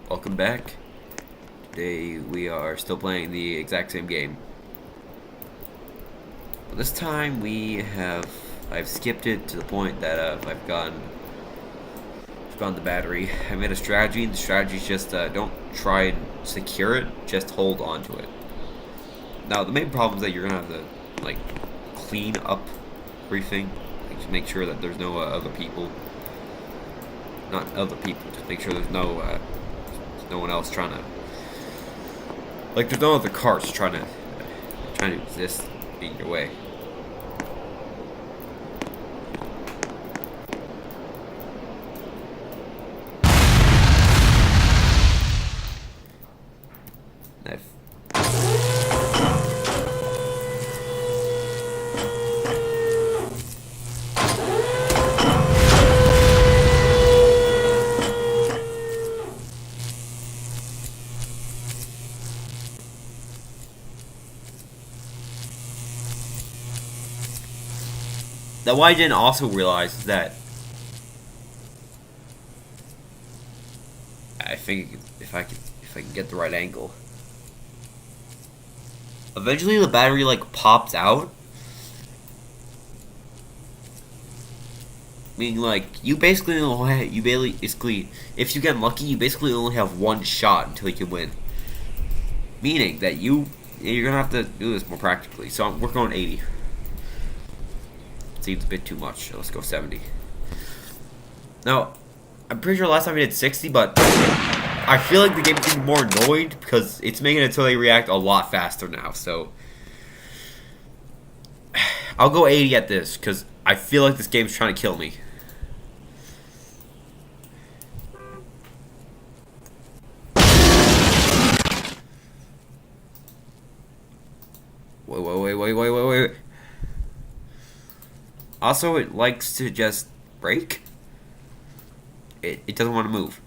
Welcome back. Today we are still playing the exact same game. But this time I've skipped it to the point that I've gone the battery. I made a strategy, and the strategy is just don't try and secure it, just hold on to it. Now the main problem is that you're gonna have to like clean up everything, like, just make sure that there's no other people, not other people, just make sure there's no one else trying to. Like, there's no other cars trying to exist in your way. Now, what I didn't also realize is that I think if I can get the right angle, eventually the battery like pops out. Meaning, like, basically, if you get lucky, you basically only have one shot until you can win. Meaning that you're gonna have to do this more practically. So we're going 80. Seems a bit too much. So let's go 70. Now, I'm pretty sure last time we did 60, but I feel like the game's getting more annoyed because it's making it so they react a lot faster now. So I'll go 80 at this because I feel like this game's trying to kill me. Wait. Also, it likes to just break. It doesn't want to move.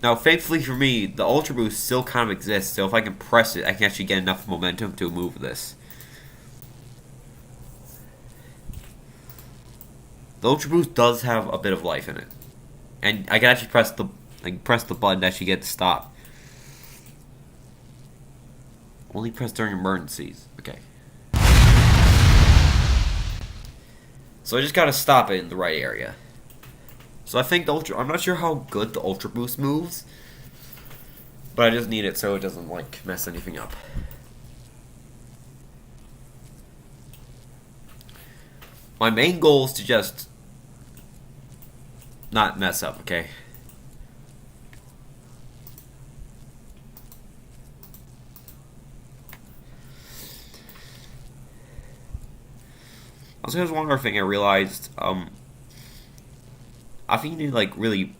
Now, thankfully for me, the Ultra Boost still kind of exists, so if I can press it, I can actually get enough momentum to move this. The Ultra Boost does have a bit of life in it. And I can actually press the button to actually get to stop. Only press during emergencies. Okay. So I just gotta stop it in the right area. So I think I'm not sure how good the Ultra Boost moves, but I just need it so it doesn't like mess anything up. My main goal is to just not mess up, okay? Also, there's one other thing I realized. I think you need to, like, really.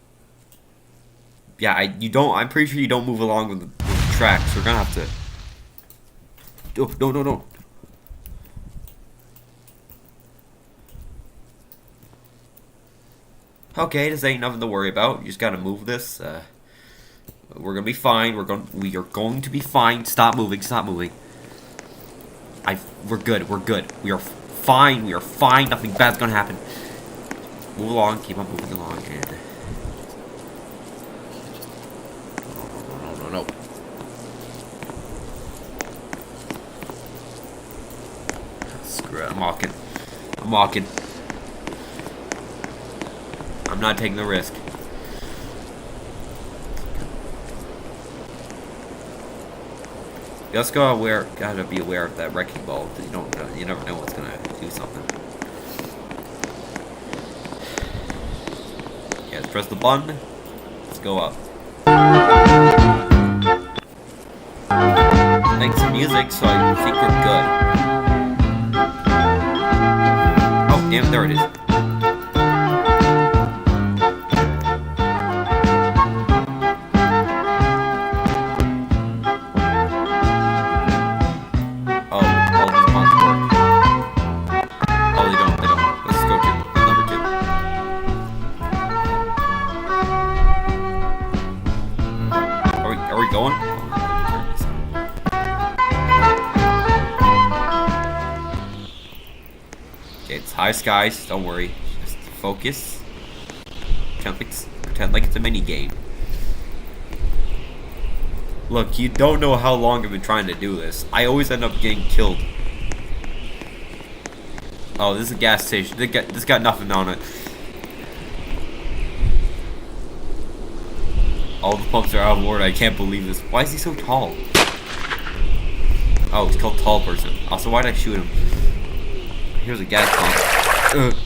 Yeah, I'm pretty sure you don't move along with the track, so we're gonna have to. Oh, no. Okay, this ain't nothing to worry about. You just gotta move this. We're gonna be fine. We are going to be fine. Stop moving. We're good. We are fine. Nothing bad's gonna happen. Move along. Keep on moving along. And no. Screw it. I'm walking. I'm not taking the risk. You just gotta be aware of that wrecking ball. You never know what's gonna do something. Yeah, let's press the button. Let's go up. Make some music, so I think we're good. Oh, damn! There it is. Okay, it's high skies, don't worry. Just focus. Pretend like it's a mini game. Look, you don't know how long I've been trying to do this. I always end up getting killed. Oh, this is a gas station. This got nothing on it. All the pumps are out of order. I can't believe this. Why is he so tall? Oh, it's called tall person. Also, why did I shoot him? Here's a gas pump. Ugh.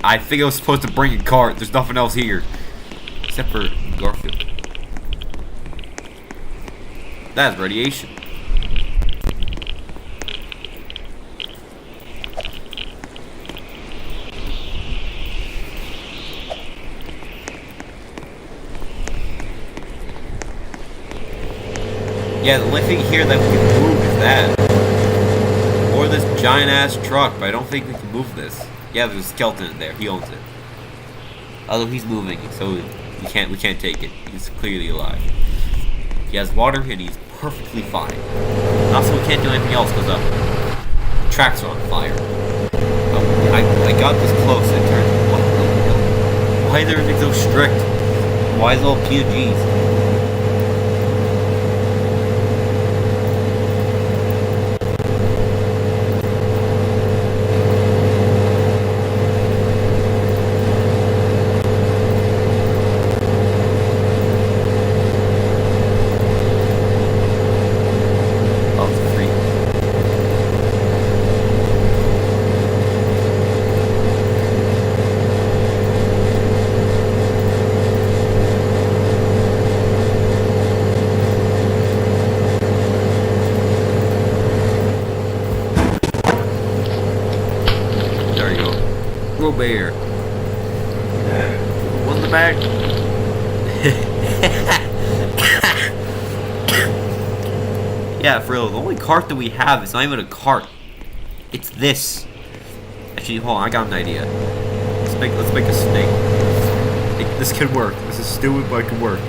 I think I was supposed to bring a cart. There's nothing else here. Except for Garfield. That's radiation. Yeah, the only thing here that we can move is that. Or this giant ass truck, but I don't think we can move this. Yeah, there's a skeleton in there. He owns it. Although he's moving, so we can't take it. He's clearly alive. He has water and he's perfectly fine. Also, we can't do anything else because the tracks are on fire. I got this close and turned. Why is everything so strict? Why is it all PNGs? Bear. What's the back? Yeah, for real, the only cart that we have is not even a cart. It's this. Actually, hold on, I got an idea. Let's make a snake. This can work. This is stupid, but it can work.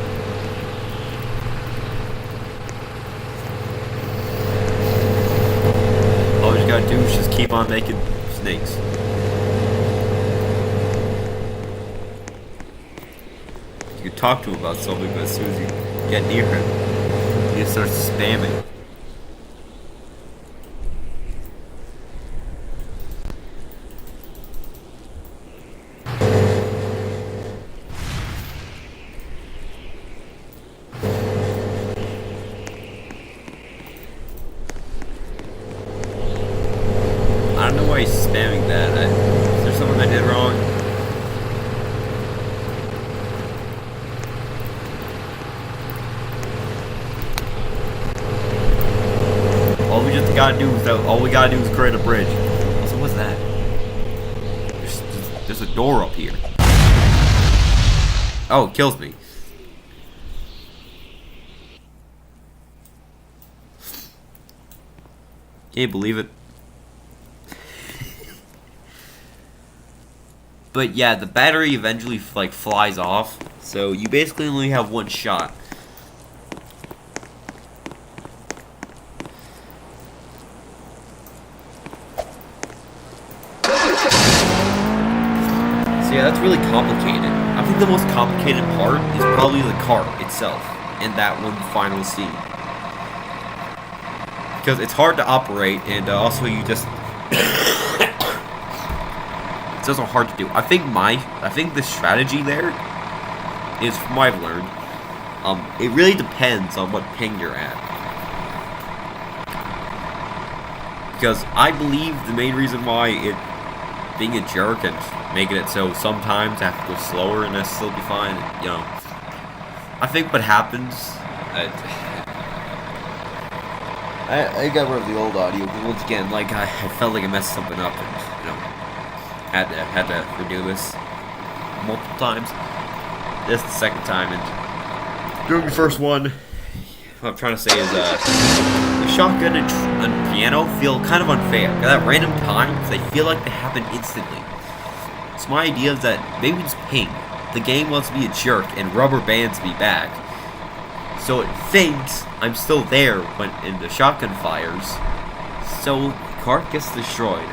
All you gotta do is just keep on making snakes. You can talk to him about something, but as soon as you get near him, he just starts spamming. I don't know why he's spamming that. Is there something I did wrong? All we gotta do is create a bridge. So what's that? There's a door up here. Oh, it kills me. Can you believe it? But yeah, the battery eventually flies off, so you basically only have one shot. So yeah, that's really complicated. I think the most complicated part is probably the cart itself and that one final scene. Because it's hard to operate, and also you just... it's also hard to do. I think the strategy there is, from what I've learned, it really depends on what ping you're at. Because I believe the main reason why being a jerk and making it so sometimes I have to go slower and I still be fine, you know. I think what happens... I got rid of the old audio, because once again, like, I felt like I messed something up and, you know, had to redo this multiple times. This is the second time, and during the first one, what I'm trying to say is, the shotgun and piano feel kind of unfair. At random times, they feel like they happen instantly. So my idea is that maybe just ping. The game wants to be a jerk and rubber bands me back. So it thinks I'm still there when the shotgun fires. So the cart gets destroyed.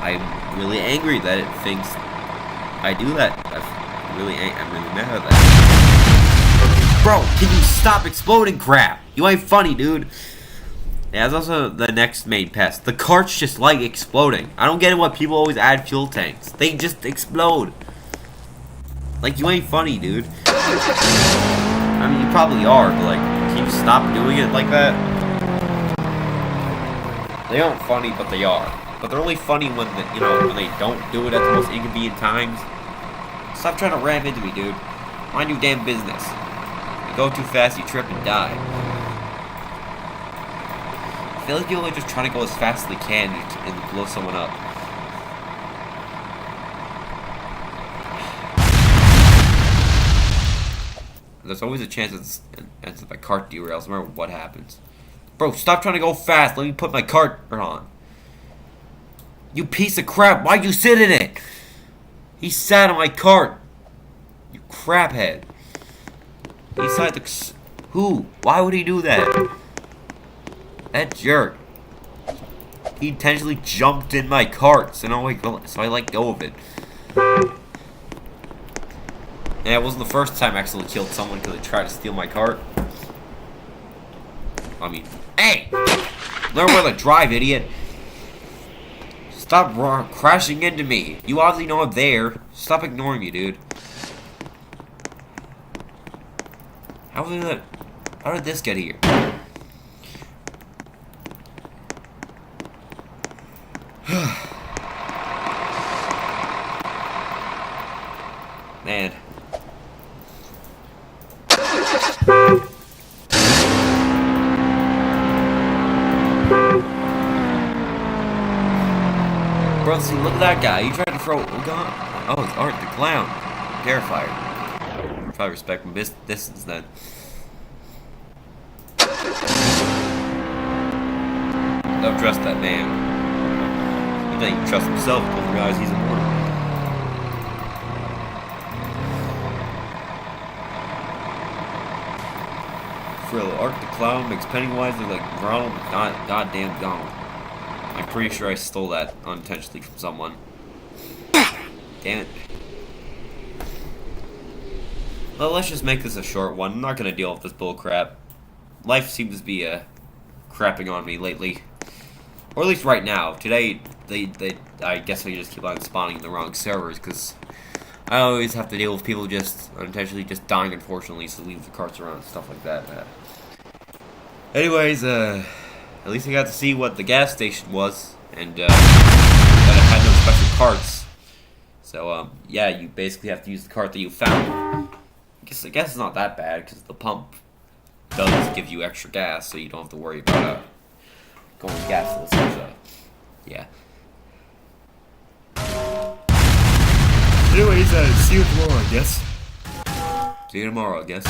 I'm really angry that it thinks I do that. I'm really mad at that. Bro, can you stop exploding crap? You ain't funny, dude. Yeah, that's also the next main pest. The carts just like exploding. I don't get it why people always add fuel tanks. They just explode. Like, you ain't funny, dude. I mean, you probably are, but like, can you stop doing it like that? They aren't funny, but they are. But they're only funny when when they don't do it at the most inconvenient times. Stop trying to ram into me, dude. Mind your damn business. You go too fast, you trip and die. I feel like people are just trying to go as fast as they can and blow someone up. There's always a chance that my cart derails no matter what happens. Bro, stop trying to go fast. Let me put my cart on. You piece of crap. Why'd you sit in it? He sat on my cart. You craphead. He decided to... Who? Why would he do that? That jerk. He intentionally jumped in my cart, so I let go of it. Yeah, it wasn't the first time I accidentally killed someone because they tried to steal my cart. I mean, hey! Learn where to drive, idiot! Stop crashing into me. You obviously know I'm there. Stop ignoring me, dude. How did this get here? Man. Bro, see, look at that guy. He tried to throw a gun. Oh, it's Art the Clown. I'm terrified. Probably respect my distance then. Don't trust that man. He doesn't even trust himself because he realizes he's immortal. Frill, Art the Clown makes Pennywise look like Ronald goddamn gone. I'm pretty sure I stole that unintentionally from someone. Damn it. Well, let's just make this a short one. I'm not gonna deal with this bullcrap. Life seems to be crapping on me lately. Or at least right now. Today, I guess I just keep on spawning in the wrong servers, because I always have to deal with people just unintentionally just dying, unfortunately, so leave the carts around and stuff like that. Anyways, at least I got to see what the gas station was, and that it had no special carts. So, yeah, you basically have to use the cart that you found. I guess it's not that bad, because the pump does give you extra gas, so you don't have to worry about going gasless. So, yeah. Anyways, see you tomorrow, I guess. See you tomorrow, I guess.